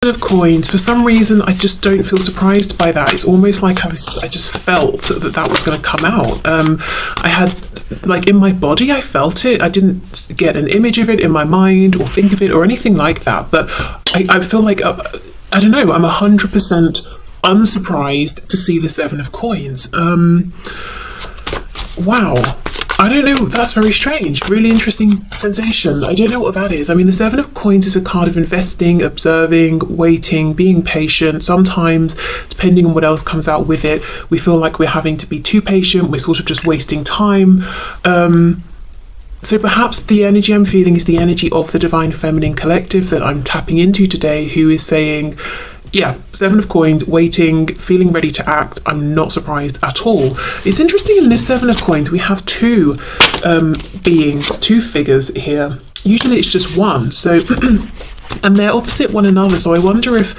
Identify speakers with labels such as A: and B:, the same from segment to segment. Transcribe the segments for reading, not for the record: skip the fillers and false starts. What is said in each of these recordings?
A: of coins, for some reason I just don't feel surprised by that. It's almost like I just felt that was going to come out. I had, like, in my body I felt it. I didn't get an image of it in my mind or think of it or anything like that, but I feel like I don't know, I'm 100% unsurprised to see the 7 of coins. Wow, I don't know, that's very strange. Really interesting sensation. I don't know what that is. I mean, the 7 of coins is a card of investing, observing, waiting, being patient. Sometimes, depending on what else comes out with it, we feel like we're having to be too patient. We're sort of just wasting time. So perhaps the energy I'm feeling is the energy of the Divine Feminine Collective that I'm tapping into today, who is saying, yeah, 7 of coins, waiting, feeling ready to act. I'm not surprised at all. It's interesting, in this 7 of coins, we have two beings, two figures here. Usually it's just one, so and they're opposite one another. So I wonder if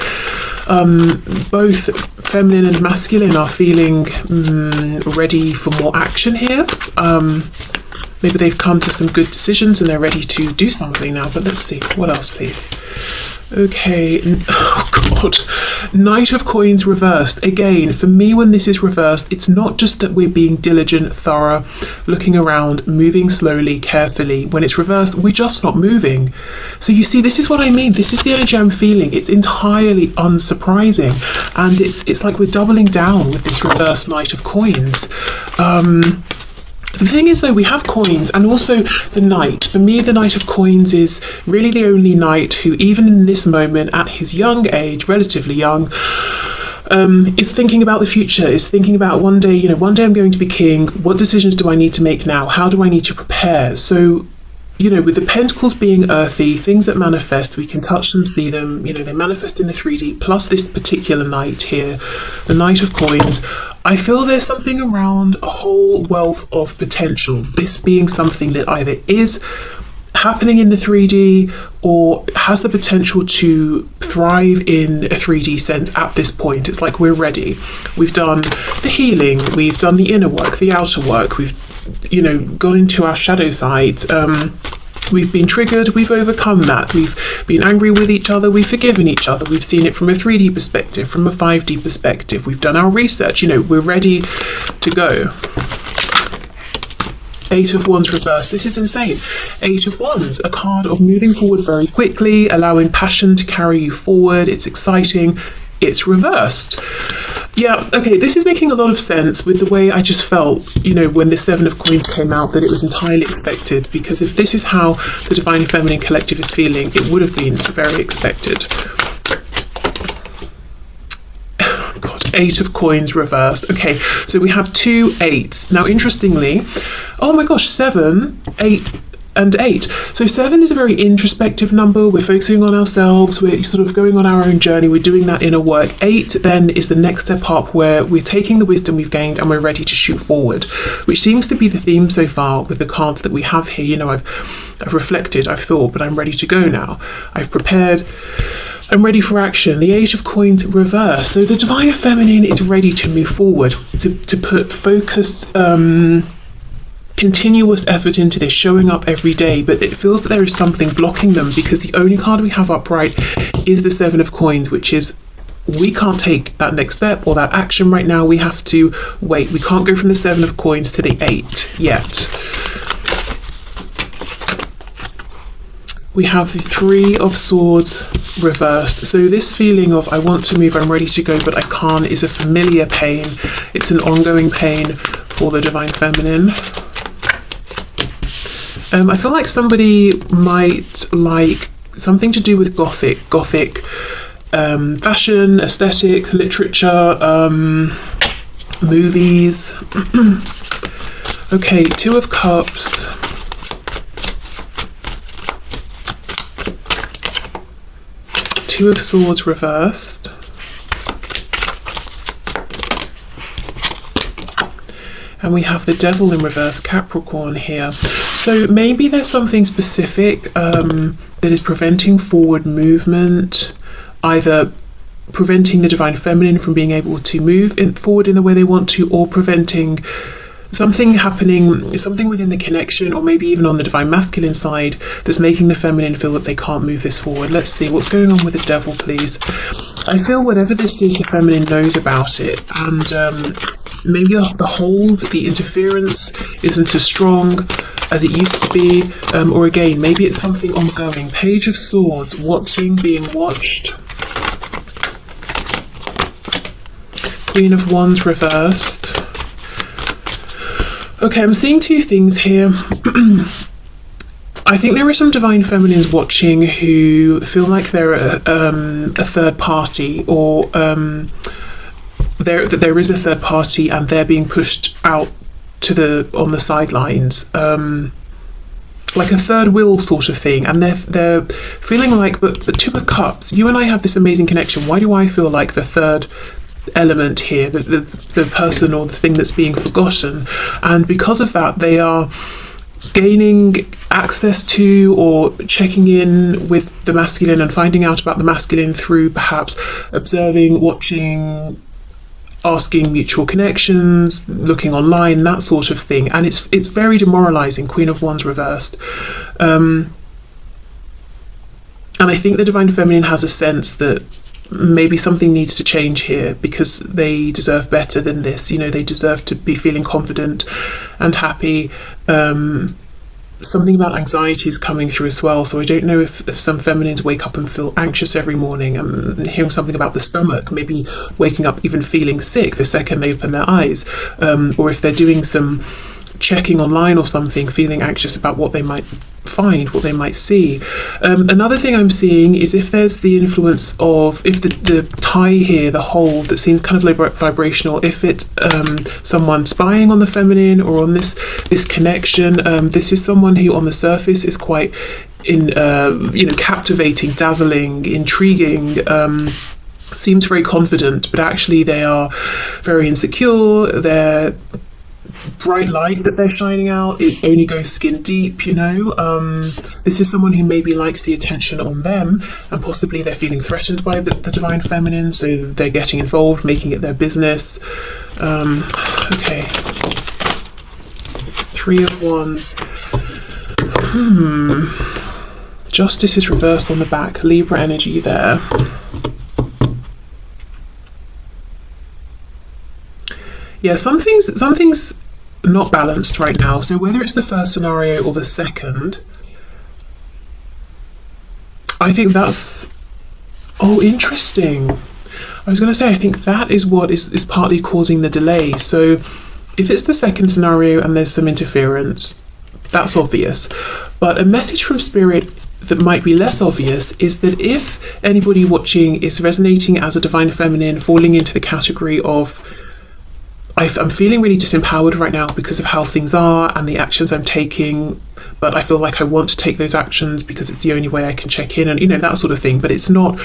A: both feminine and masculine are feeling ready for more action here. Maybe they've come to some good decisions and they're ready to do something now. But let's see, what else, please? Okay, oh god, Knight of Coins reversed. Again, for me, when this is reversed, it's not just that we're being diligent, thorough, looking around, moving slowly, carefully. When it's reversed, we're just not moving. So you see, this is what I mean. This is the energy I'm feeling. It's entirely unsurprising. And it's like we're doubling down with this reversed Knight of Coins. The thing is, though, we have coins and also the Knight. For me, the Knight of Coins is really the only knight who, even in this moment, at his young age, relatively young, is thinking about the future, is thinking about one day I'm going to be king. What decisions do I need to make now? How do I need to prepare? So, with the pentacles being earthy, things that manifest, we can touch them, see them, they manifest in the 3D, plus this particular knight here, the Knight of Coins. I feel there's something around a whole wealth of potential, this being something that either is happening in the 3D or has the potential to thrive in a 3D sense at this point. It's like we're ready. We've done the healing, we've done the inner work, the outer work, we've gone into our shadow sides. We've been triggered, we've overcome that, we've been angry with each other, we've forgiven each other, we've seen it from a 3D perspective, from a 5D perspective, we've done our research, we're ready to go. 8 of Wands reversed. This is insane. 8 of Wands, a card of moving forward very quickly, allowing passion to carry you forward. It's exciting. It's reversed. Yeah, okay, this is making a lot of sense with the way I just felt, when the 7 of Coins came out, that it was entirely expected, because if this is how the Divine Feminine Collective is feeling, it would have been very expected. God, 8 of Coins reversed. Okay, so we have 2 8s. Now, interestingly, oh my gosh, 7, 8, and 8. So 7 is a very introspective number. We're focusing on ourselves. We're sort of going on our own journey. We're doing that inner work. 8 then is the next step up, where we're taking the wisdom we've gained and we're ready to shoot forward, which seems to be the theme so far with the cards that we have here. I've reflected, I've thought, but I'm ready to go now. I've prepared. I'm ready for action. The 8 of Coins reverse. So the Divine Feminine is ready to move forward, to put focused, continuous effort into this, showing up every day, but it feels that there is something blocking them, because the only card we have upright is the 7 of Coins, which is, we can't take that next step or that action right now. We have to wait. We can't go from the 7 of Coins to the 8 yet. We have the 3 of Swords reversed. So this feeling of I want to move, I'm ready to go, but I can't, is a familiar pain. It's an ongoing pain for the Divine Feminine. I feel like somebody might like something to do with Gothic fashion, aesthetic, literature, movies. Okay, 2 of Cups. Two of Swords reversed. And we have the Devil in reverse, Capricorn here. So maybe there's something specific that is preventing forward movement, either preventing the Divine Feminine from being able to move forward in the way they want to, or preventing something happening, something within the connection, or maybe even on the divine masculine side, that's making the feminine feel that they can't move this forward. Let's see what's going on with the devil, please. I feel whatever this is, the feminine knows about it, and maybe the hold, the interference isn't as strong as it used to be, or again, maybe it's something ongoing. Page of Swords, watching, being watched. Queen of Wands reversed. Okay, I'm seeing two things here. I think there are some divine feminines watching who feel like they're a third party, or there is a third party and they're being pushed out to on the sidelines, like a third wheel sort of thing, and they're feeling like, but Two of Cups, you and I have this amazing connection. Why do I feel like the third element here, the person or the thing that's being forgotten? And because of that, they are gaining access to or checking in with the masculine and finding out about the masculine through perhaps observing, watching, asking mutual connections, looking online, that sort of thing. And it's very demoralizing. Queen of Wands reversed. And I think the divine feminine has a sense that maybe something needs to change here, because they deserve better than this. You know, they deserve to be feeling confident and happy. Something about anxiety is coming through as well. So I don't know if some feminines wake up and feel anxious every morning. I'm hearing something about the stomach, maybe waking up even feeling sick the second they open their eyes, or if they're doing some checking online or something, feeling anxious about what they might find, what they might see. Another thing I'm seeing is if there's the influence of, if the tie here, the hold that seems kind of vibrational, if it's someone spying on the feminine or on this connection. This is someone who on the surface is quite captivating, dazzling, intriguing, seems very confident, but actually they are very insecure. They're bright light that they're shining out, it only goes skin deep, you know. This is someone who maybe likes the attention on them, and possibly they're feeling threatened by the divine feminine, so they're getting involved, making it their business. Okay, Three of Wands. Justice is reversed on the back, Libra energy there. Yeah, something's not balanced right now. So whether it's the first scenario or the second, I think that's, oh, interesting. I was going to say, I think that is what is partly causing the delay. So if it's the second scenario and there's some interference, that's obvious. But a message from Spirit that might be less obvious is that if anybody watching is resonating as a divine feminine, falling into the category of, I'm feeling really disempowered right now because of how things are and the actions I'm taking, but I feel like I want to take those actions because it's the only way I can check in, and that sort of thing. But it's not,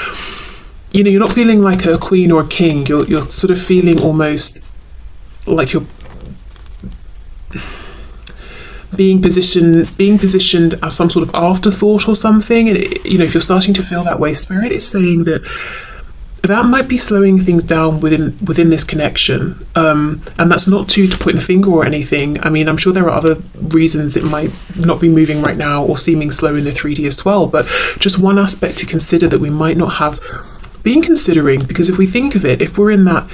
A: you're not feeling like a queen or a king. You're sort of feeling almost like you're being positioned as some sort of afterthought or something. And if you're starting to feel that way, Spirit is saying that might be slowing things down within this connection, and that's not to point the finger or anything. I mean, I'm sure there are other reasons it might not be moving right now or seeming slow in the 3D as well, but just one aspect to consider that we might not have been considering, because if we think of it, if we're in that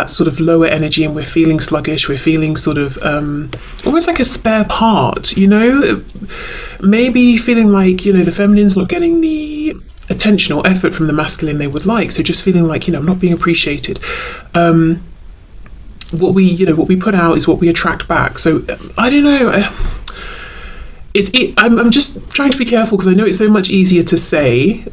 A: sort of lower energy and we're feeling sluggish, we're feeling sort of almost like a spare part, maybe feeling like the feminine's not getting the attention or effort from the masculine they would like, so just feeling like I'm not being appreciated. What we put out is what we attract back. So I don't know, I'm just trying to be careful, because I know it's so much easier to say.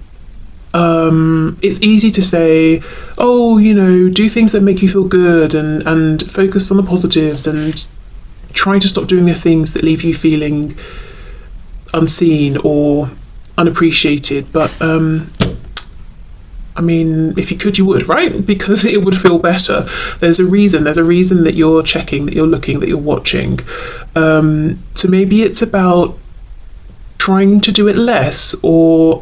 A: It's easy to say, oh, do things that make you feel good, and focus on the positives, and try to stop doing the things that leave you feeling unseen or unappreciated. But I mean, if you could, you would, right? Because it would feel better. There's a reason that you're checking, that you're looking, that you're watching. So maybe it's about trying to do it less, or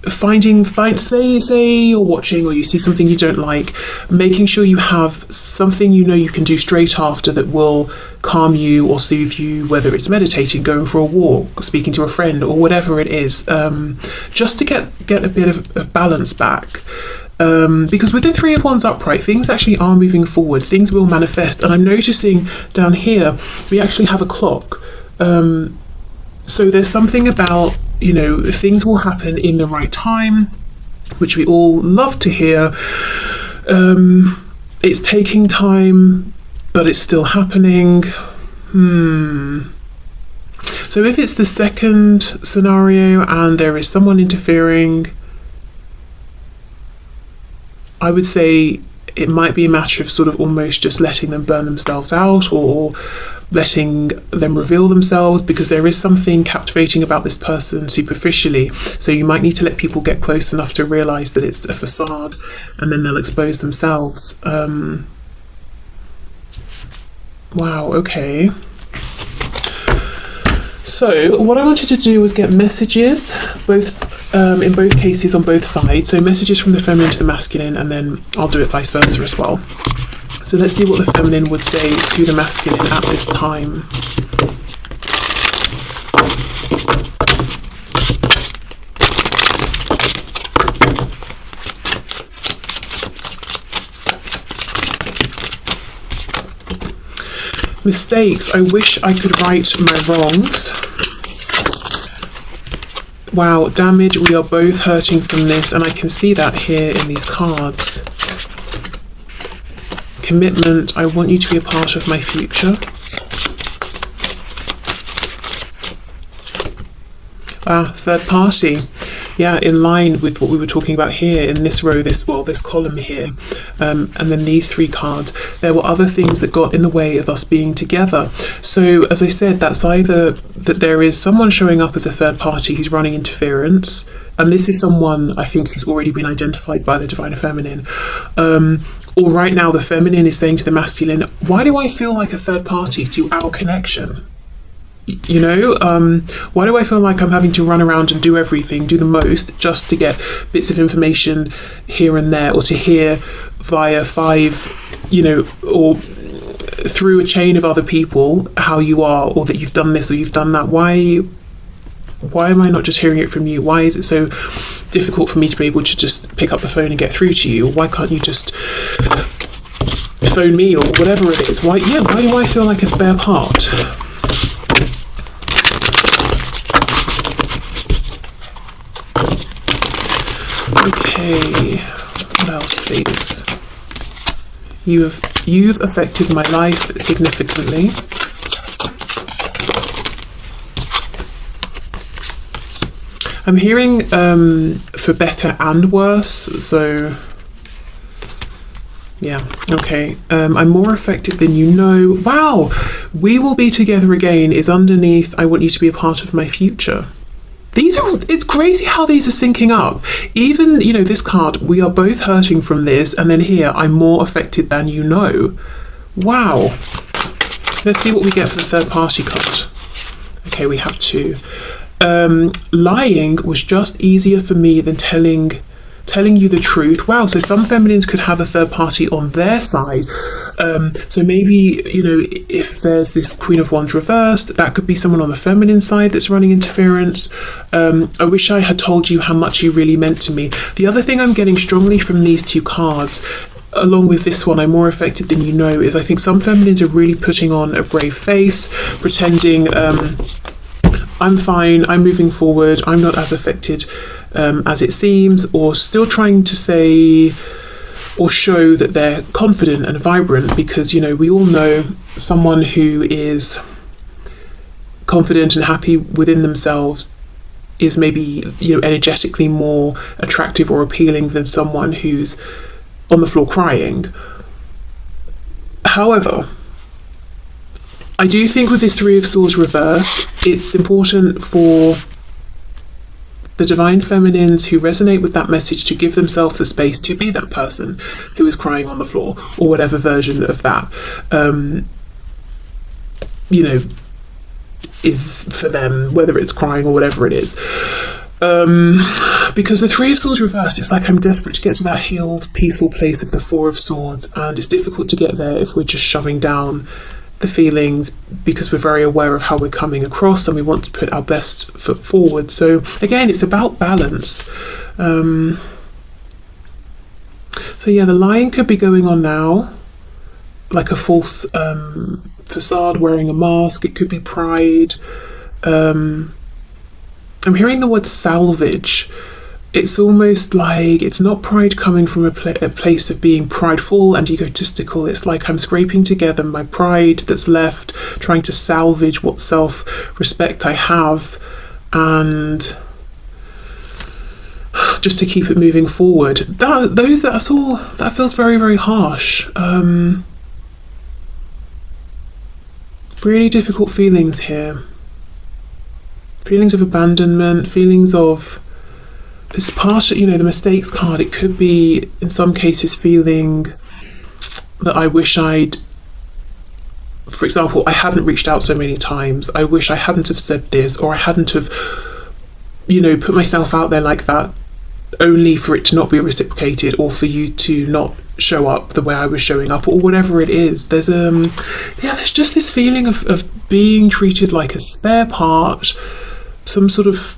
A: say you're watching or you see something you don't like, making sure you have something you know you can do straight after that will calm you or soothe you, whether it's meditating, going for a walk, speaking to a friend, or whatever it is, just to get a bit of balance back. Because with the Three of Wands upright, things actually are moving forward, things will manifest. And I'm noticing down here we actually have a clock, so there's something about, you know, things will happen in the right time, which we all love to hear. It's taking time, but it's still happening. So if it's the second scenario and there is someone interfering, I would say it might be a matter of sort of almost just letting them burn themselves out, or letting them reveal themselves, because there is something captivating about this person superficially. So you might need to let people get close enough to realize that it's a facade, and then they'll expose themselves. Wow, okay. So what I wanted to do was get messages, in both cases on both sides. So messages from the feminine to the masculine, and then I'll do it vice versa as well. So let's see what the feminine would say to the masculine at this time. Mistakes. I wish I could right my wrongs. Wow, damage. We are both hurting from this, and I can see that here in these cards. Commitment. I want you to be a part of my future. Third party. Yeah, in line with what we were talking about here in this row, this column here, and then these three cards. There were other things that got in the way of us being together. So as I said, that's either that there is someone showing up as a third party who's running interference, and this is someone I think who's already been identified by the divine feminine, or right now the feminine is saying to the masculine, why do I feel like a third party to our connection? You know, why do I feel like I'm having to run around and do everything, do the most, just to get bits of information here and there, or to hear via five, you know, or through a chain of other people how you are, or that you've done this or you've done that? Why am I not just hearing it from you? Why is it so difficult for me to be able to just pick up the phone and get through to you? Why can't you just phone me, or whatever it is? Why do I feel like a spare part? Okay, what else, please? You've affected my life significantly. I'm hearing for better and worse, so yeah, okay. I'm more affected than you know. Wow, we will be together again is underneath, I want you to be a part of my future. It's crazy how these are syncing up. Even, you know, this card, we are both hurting from this, and then here, I'm more affected than you know. Wow. Let's see what we get for the third party card. Okay, we have two. Lying was just easier for me than telling you the truth. Wow, so some feminines could have a third party on their side. So maybe, you know, if there's this Queen of Wands reversed, that could be someone on the feminine side that's running interference. I wish I had told you how much you really meant to me. The other thing I'm getting strongly from these two cards, along with this one, I'm more affected than you know, is I think some feminines are really putting on a brave face, pretending I'm fine, I'm moving forward, I'm not as affected as it seems, or still trying to say or show that they're confident and vibrant, because, you know, we all know someone who is confident and happy within themselves is maybe, you know, energetically more attractive or appealing than someone who's on the floor crying. However, I do think with this Three of Swords reversed, it's important for the divine feminines who resonate with that message to give themselves the space to be that person who is crying on the floor, or whatever version of that, you know, is for them, whether it's crying or whatever it is. Because the Three of Swords reversed, it's like I'm desperate to get to that healed, peaceful place of the Four of Swords, and it's difficult to get there if we're just shoving down the feelings, because we're very aware of how we're coming across and we want to put our best foot forward. So again, it's about balance. So yeah, the lying could be going on now, like a false facade, wearing a mask. It could be pride. I'm hearing the word salvage. It's almost like it's not pride coming from a place of being prideful and egotistical. It's like I'm scraping together my pride that's left, trying to salvage what self-respect I have, and just to keep it moving forward. That feels very, very harsh. Really difficult feelings here. Feelings of abandonment, feelings of, it's part of, the mistakes card. It could be, in some cases, feeling that I wish I'd, for example, I hadn't reached out so many times. I wish I hadn't have said this, or I hadn't have, put myself out there like that, only for it to not be reciprocated, or for you to not show up the way I was showing up, or whatever it is. There's there's just this feeling of being treated like a spare part, some sort of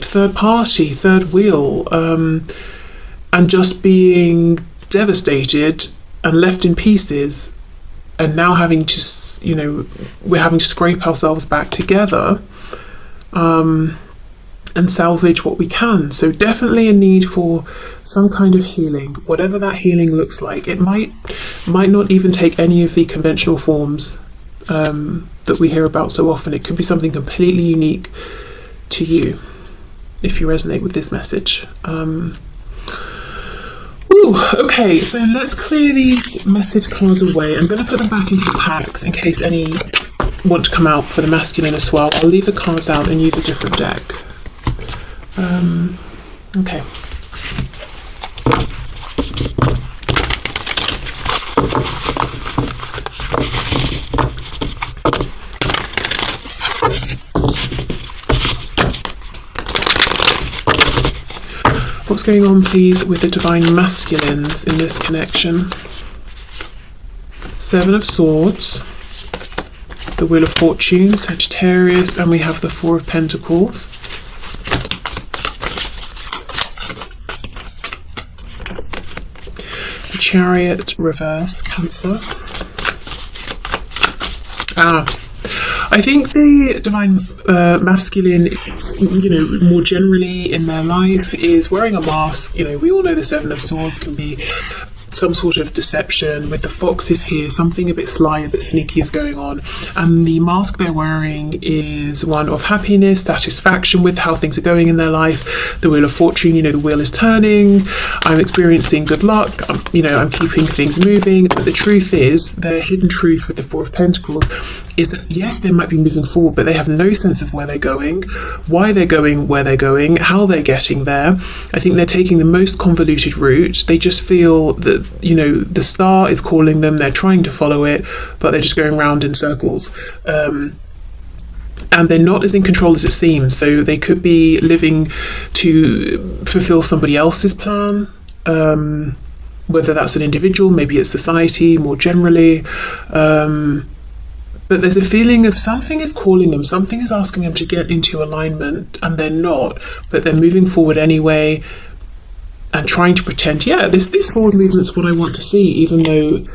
A: third party, third wheel, and just being devastated and left in pieces, and now having to, we're having to scrape ourselves back together and salvage what we can. So definitely a need for some kind of healing, whatever that healing looks like. It might not even take any of the conventional forms that we hear about so often. It could be something completely unique to you, if you resonate with this message. Okay, so let's clear these message cards away. I'm going to put them back into the packs in case any want to come out for the masculine as well. I'll leave the cards out and use a different deck. Okay. What's going on, please, with the divine masculines in this connection? Seven of Swords, the Wheel of Fortune, Sagittarius, and we have the Four of Pentacles. The Chariot reversed, Cancer. I think the divine masculine, more generally in their life, is wearing a mask. We all know the Seven of Swords can be some sort of deception. With the foxes here, something a bit sly, a bit sneaky is going on, and the mask they're wearing is one of happiness, satisfaction with how things are going in their life. The Wheel of Fortune, the wheel is turning, I'm experiencing good luck, I'm keeping things moving. But the truth is, their hidden truth with the Four of Pentacles is that yes, they might be moving forward, but they have no sense of where they're going, why they're going where they're going, how they're getting there. I think they're taking the most convoluted route. They just feel that, the star is calling them, they're trying to follow it, but they're just going round in circles. And they're not as in control as it seems. So they could be living to fulfill somebody else's plan, whether that's an individual, maybe it's society more generally. But there's a feeling of something is calling them, something is asking them to get into alignment, and they're not, but they're moving forward anyway and trying to pretend, this forward movement's what I want to see, even though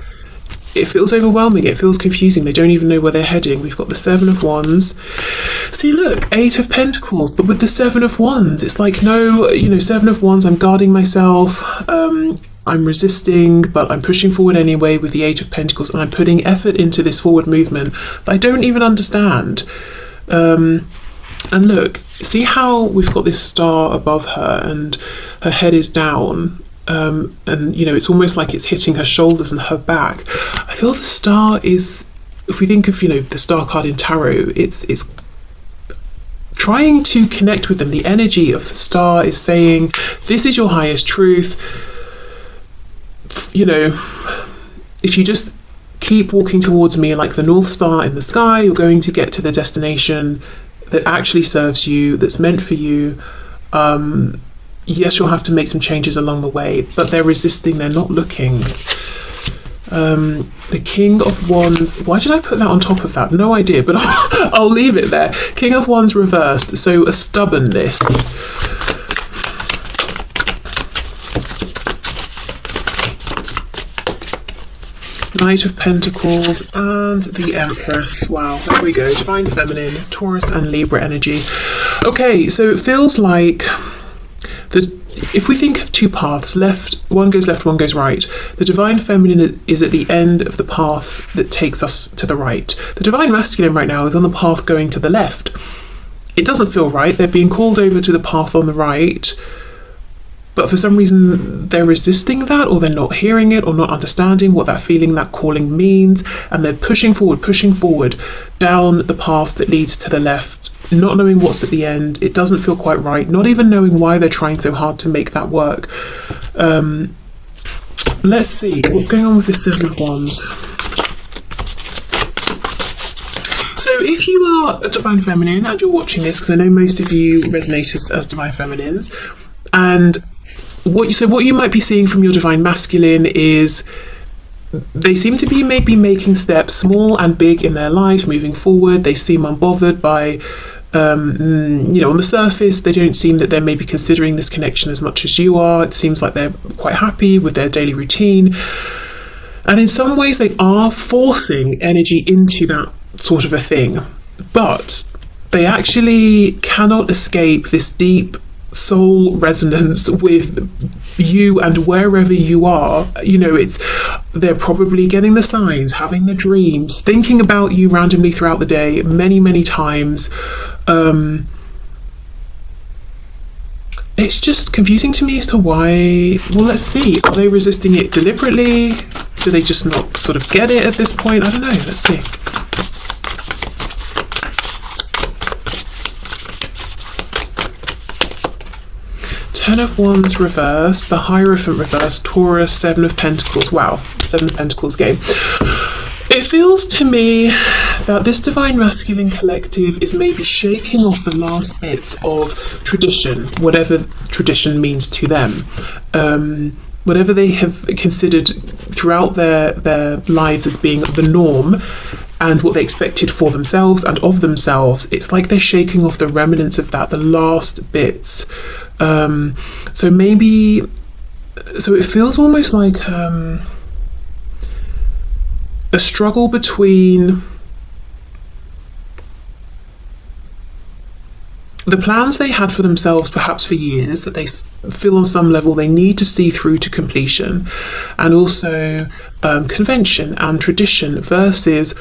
A: it feels overwhelming, it feels confusing, they don't even know where they're heading. We've got the Seven of Wands. See, look, Eight of Pentacles, but with the Seven of Wands, it's like, no, Seven of Wands, I'm guarding myself, I'm resisting, but I'm pushing forward anyway with the Eight of Pentacles, and I'm putting effort into this forward movement that I don't even understand. And look, see how we've got this star above her and her head is down, and it's almost like it's hitting her shoulders and her back. I feel the star is, if we think of the star card in tarot, it's trying to connect with them. The energy of the star is saying, this is your highest truth. If you just keep walking towards me like the North Star in the sky, you're going to get to the destination that actually serves you, that's meant for you. Yes, you'll have to make some changes along the way, but they're resisting, they're not looking. The King of Wands, why did I put that on top of that? No idea, but I'll leave it there. King of Wands reversed, so a stubbornness. Knight of Pentacles and the Empress. Wow, there we go. Divine Feminine, Taurus and Libra energy. Okay, so it feels like if we think of two paths, one goes left, one goes right. The Divine Feminine is at the end of the path that takes us to the right. The Divine Masculine right now is on the path going to the left. It doesn't feel right. They're being called over to the path on the right, but for some reason they're resisting that, or they're not hearing it, or not understanding what that feeling, that calling means, and they're pushing forward down the path that leads to the left, not knowing what's at the end. It doesn't feel quite right, not even knowing why they're trying so hard to make that work. Let's see what's going on with this Seven of Wands. So if you are a Divine Feminine and you're watching this, because I know most of you resonate as Divine Feminines, and what you might be seeing from your Divine Masculine is they seem to be maybe making steps, small and big, in their life, moving forward. They seem unbothered by, on the surface, they don't seem that they're maybe considering this connection as much as you are. It seems like they're quite happy with their daily routine. And in some ways, they are forcing energy into that sort of a thing. But they actually cannot escape this deep soul resonance with you and wherever you are. They're probably getting the signs, having the dreams, thinking about you randomly throughout the day many times. It's just confusing to me as to why. Well, let's see, are they resisting it deliberately? Do they just not sort of get it at this point? I don't know. Let's see. Ten of Wands reversed, the Hierophant reversed, Taurus, Seven of Pentacles. Wow, Seven of Pentacles game. It feels to me that this Divine Masculine collective is maybe shaking off the last bits of tradition, whatever tradition means to them. Whatever they have considered throughout their lives as being the norm, and what they expected for themselves and of themselves, it's like they're shaking off the remnants of that, the last bits. So it feels almost like a struggle between the plans they had for themselves, perhaps for years, that they feel on some level they need to see through to completion, and also convention and tradition, versus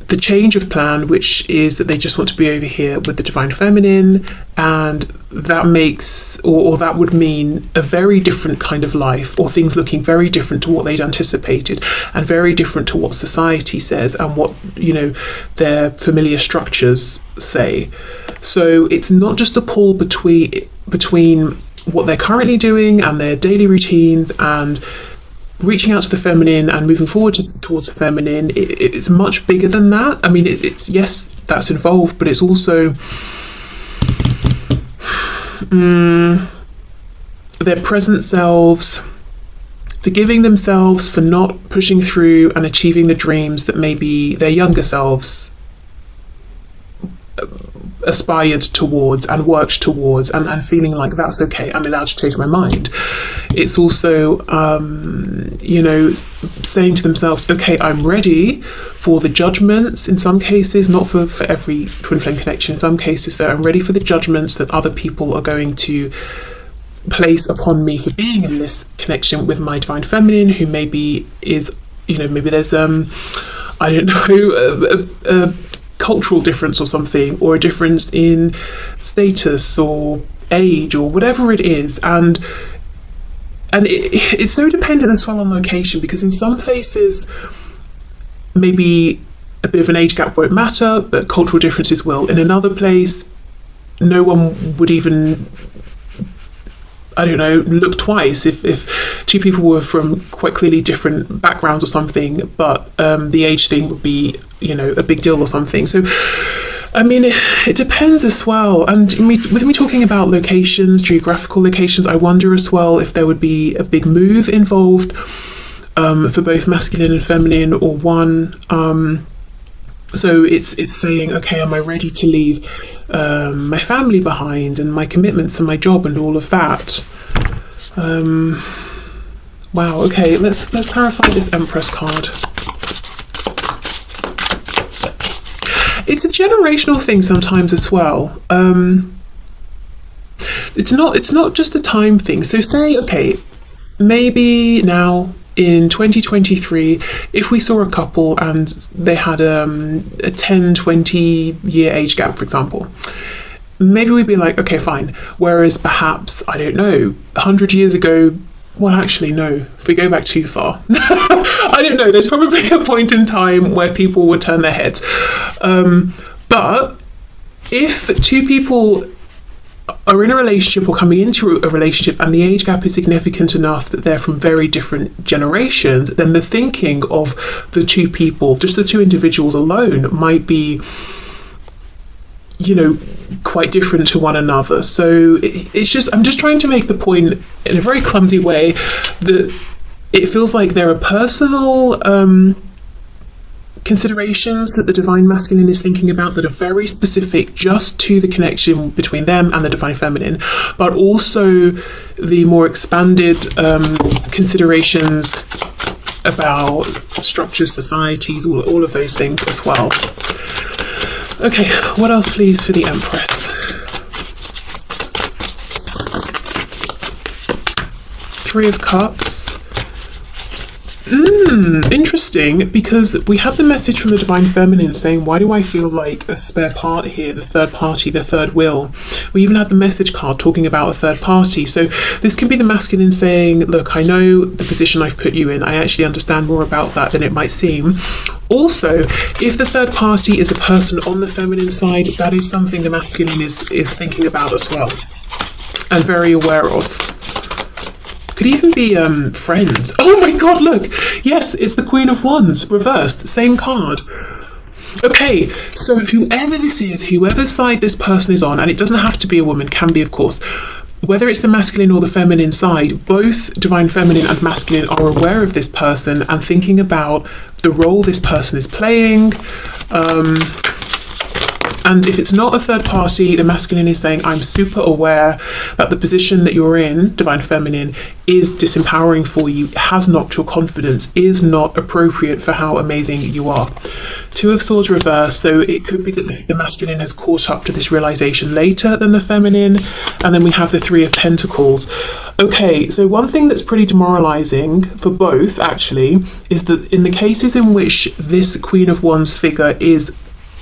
A: the change of plan, which is that they just want to be over here with the Divine Feminine, and that makes, or that would mean a very different kind of life, or things looking very different to what they'd anticipated, and very different to what society says and what their familiar structures say. So it's not just a pull between what they're currently doing and their daily routines and reaching out to the feminine and moving forward towards the feminine. It's much bigger than that. I mean, it's yes, that's involved, but it's also their present selves forgiving themselves for not pushing through and achieving the dreams that maybe their younger selves aspired towards and worked towards, and feeling like that's okay, I'm allowed to change my mind. It's also saying to themselves, okay, I'm ready for the judgments, in some cases, not for every twin flame connection, in some cases that I'm ready for the judgments that other people are going to place upon me for being in this connection with my Divine Feminine, who maybe is, maybe there's I don't know, a cultural difference or something, or a difference in status or age or whatever it is, and it's so dependent as well on location, because in some places maybe a bit of an age gap won't matter, but cultural differences will. In another place, no one would even, I don't know, look twice if two people were from quite clearly different backgrounds or something, but the age thing would be, a big deal or something. So I mean, it depends as well. And with me talking about locations, geographical locations, I wonder as well if there would be a big move involved for both masculine and feminine, or one. So it's saying, okay, am I ready to leave my family behind and my commitments and my job and all of that? Wow. Okay, let's clarify this Empress card. It's a generational thing sometimes as well. It's not just a time thing. So say, okay, maybe now in 2023, if we saw a couple and they had a 10-20 year age gap, for example, maybe we'd be like, okay, fine. Whereas perhaps, I don't know, 100 years ago, well, actually, no, if we go back too far, I don't know, there's probably a point in time where people would turn their heads. But if two people are in a relationship or coming into a relationship and the age gap is significant enough that they're from very different generations, then the thinking of the two people, just the two individuals alone, might be, you know, quite different to one another. So it's just, I'm just trying to make the point in a very clumsy way that it feels like there are personal considerations that the divine masculine is thinking about that are very specific just to the connection between them and the divine feminine, but also the more expanded considerations about structures, societies, all of those things as well. Okay, what else please for the Empress? Three of Cups. Interesting, because we have the message from the divine feminine saying, why do I feel like a spare part here, the third party, the third wheel? We even had the message card talking about a third party. So this can be the masculine saying, look, I know the position I've put you in, I actually understand more about that than it might seem. Also, if the third party is a person on the feminine side, that is something the masculine is thinking about as well and very aware of. Could even be friends. Oh my god, look! Yes, it's the Queen of Wands, reversed, same card. Okay, so whoever this is, whoever side this person is on, and it doesn't have to be a woman, can be of course, whether it's the masculine or the feminine side, both divine feminine and masculine are aware of this person and thinking about the role this person is playing. And if it's not a third party, the masculine is saying, I'm super aware that the position that you're in, divine feminine, is disempowering for you, has knocked your confidence, is not appropriate for how amazing you are. Two of Swords reversed, so it could be that the masculine has caught up to this realization later than the feminine. And then we have the Three of Pentacles. Okay, so one thing that's pretty demoralizing for both, actually, is that in the cases in which this Queen of Wands figure is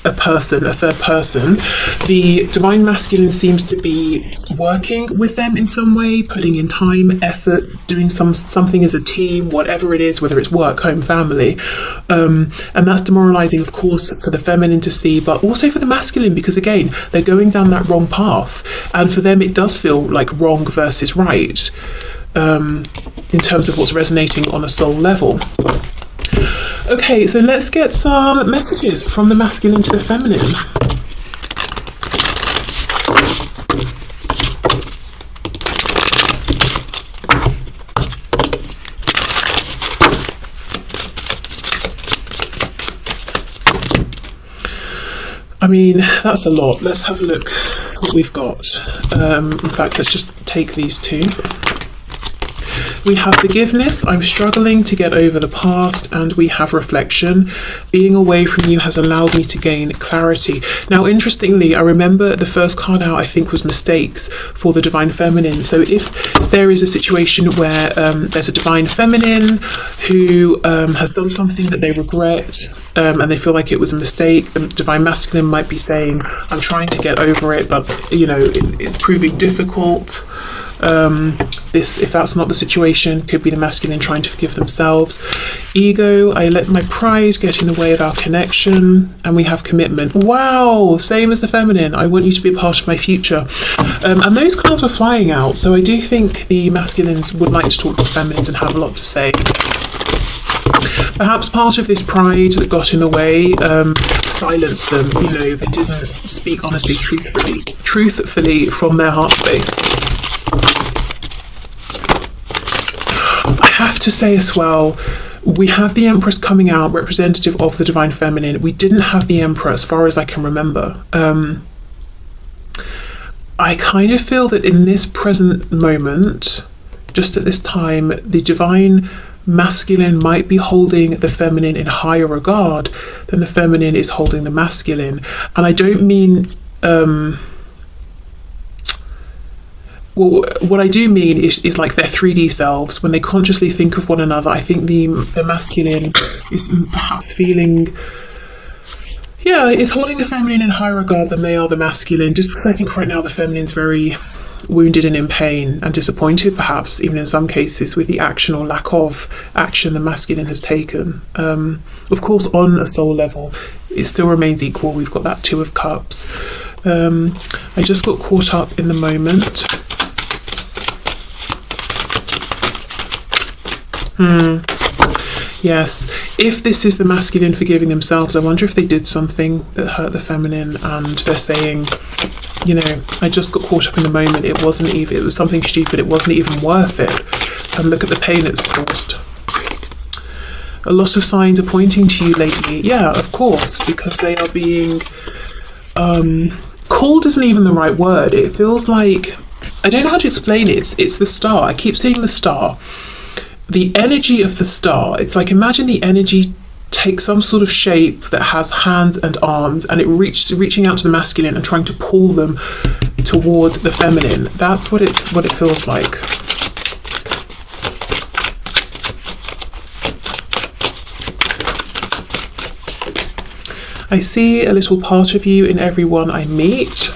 A: a person, a third person, the divine masculine seems to be working with them in some way, putting in time, effort, doing something as a team, whatever it is, whether it's work, home, family, and that's demoralizing, of course, for the feminine to see, but also for the masculine, because again, they're going down that wrong path, and for them it does feel like wrong versus right, in terms of what's resonating on a soul level. Okay, so let's get some messages from the masculine to the feminine. I mean, that's a lot. Let's have a look what we've got. In fact, let's just take these two. We have forgiveness, I'm struggling to get over the past, and we have reflection. Being away from you has allowed me to gain clarity. Now, interestingly, I remember the first card out, I think, was mistakes for the divine feminine. So if there is a situation where there's a divine feminine who has done something that they regret, and they feel like it was a mistake, the divine masculine might be saying, I'm trying to get over it, but you know, it's proving difficult. If that's not the situation, could be the masculine trying to forgive themselves. Ego, I let my pride get in the way of our connection. And we have commitment. Wow, same as the feminine. I want you to be a part of my future. And those cards were flying out, so I do think the masculines would like to talk to the feminines and have a lot to say. Perhaps part of this pride that got in the way, silenced them. You know, they didn't speak honestly, truthfully from their heart space. I have to say as well, we have the Empress coming out, representative of the Divine Feminine. We didn't have the Emperor as far as I can remember. I kind of feel that in this present moment, just at this time, the Divine Masculine might be holding the Feminine in higher regard than the Feminine is holding the Masculine. And I don't mean... well, what I do mean is like their 3D selves, when they consciously think of one another. I think the masculine is perhaps feeling, is holding the feminine in higher regard than they are the masculine, just because I think right now the feminine's very wounded and in pain and disappointed, perhaps even in some cases, with the action or lack of action the masculine has taken. Of course, on a soul level, it still remains equal. We've got that Two of Cups. I just got caught up in the moment. Yes, if this is the masculine forgiving themselves, I wonder if they did something that hurt the feminine and they're saying, you know, I just got caught up in the moment, it was something stupid, it wasn't even worth it, and look at the pain it's caused. A lot of signs are pointing to you lately. Yeah, of course, because they are being called isn't even the right word. It feels like, I don't know how to explain it. It's the star. I keep seeing the star. The energy of the star, it's like, imagine the energy takes some sort of shape that has hands and arms, and it reaching out to the masculine and trying to pull them towards the feminine. That's what it feels like. I see a little part of you in everyone I meet.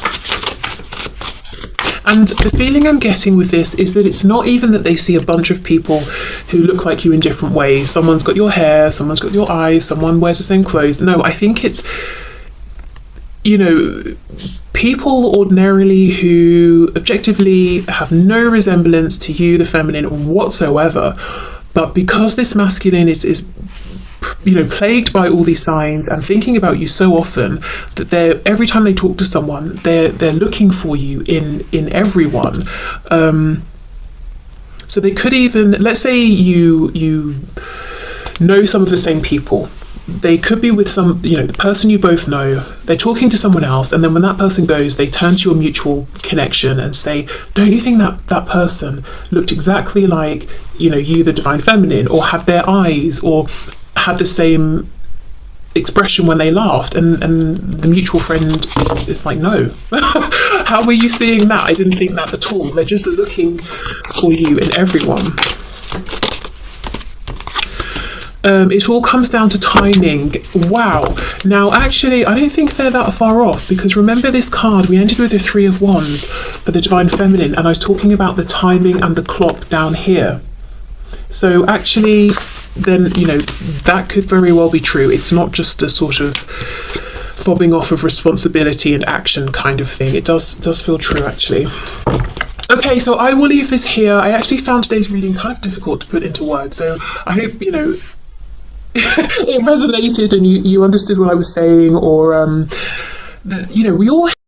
A: And the feeling I'm getting with this is that it's not even that they see a bunch of people who look like you in different ways. Someone's got your hair, someone's got your eyes, someone wears the same clothes. No, I think it's, you know, people ordinarily who objectively have no resemblance to you, the feminine, whatsoever. But because this masculine is you know, plagued by all these signs and thinking about you so often, that every time they talk to someone, they're looking for you in everyone. So they could even, let's say you know some of the same people. They could be with some, you know, the person you both know, they're talking to someone else, and then when that person goes, they turn to your mutual connection and say, don't you think that person looked exactly like, you know, you, the Divine Feminine, or had their eyes, or had the same expression when they laughed? And the mutual friend is like, no. How were you seeing that? I didn't think that at all. They're just looking for you in everyone. It all comes down to timing. Wow. Now, actually, I don't think they're that far off, because remember this card, we ended with the Three of Wands for the Divine Feminine, and I was talking about the timing and the clock down here. So actually, then, you know, that could very well be true. It's not just a sort of fobbing off of responsibility and action kind of thing. It does feel true, actually. Okay, so I will leave this here. I actually found today's reading kind of difficult to put into words, so I hope, you know, it resonated and you understood what I was saying, or that, you know, we all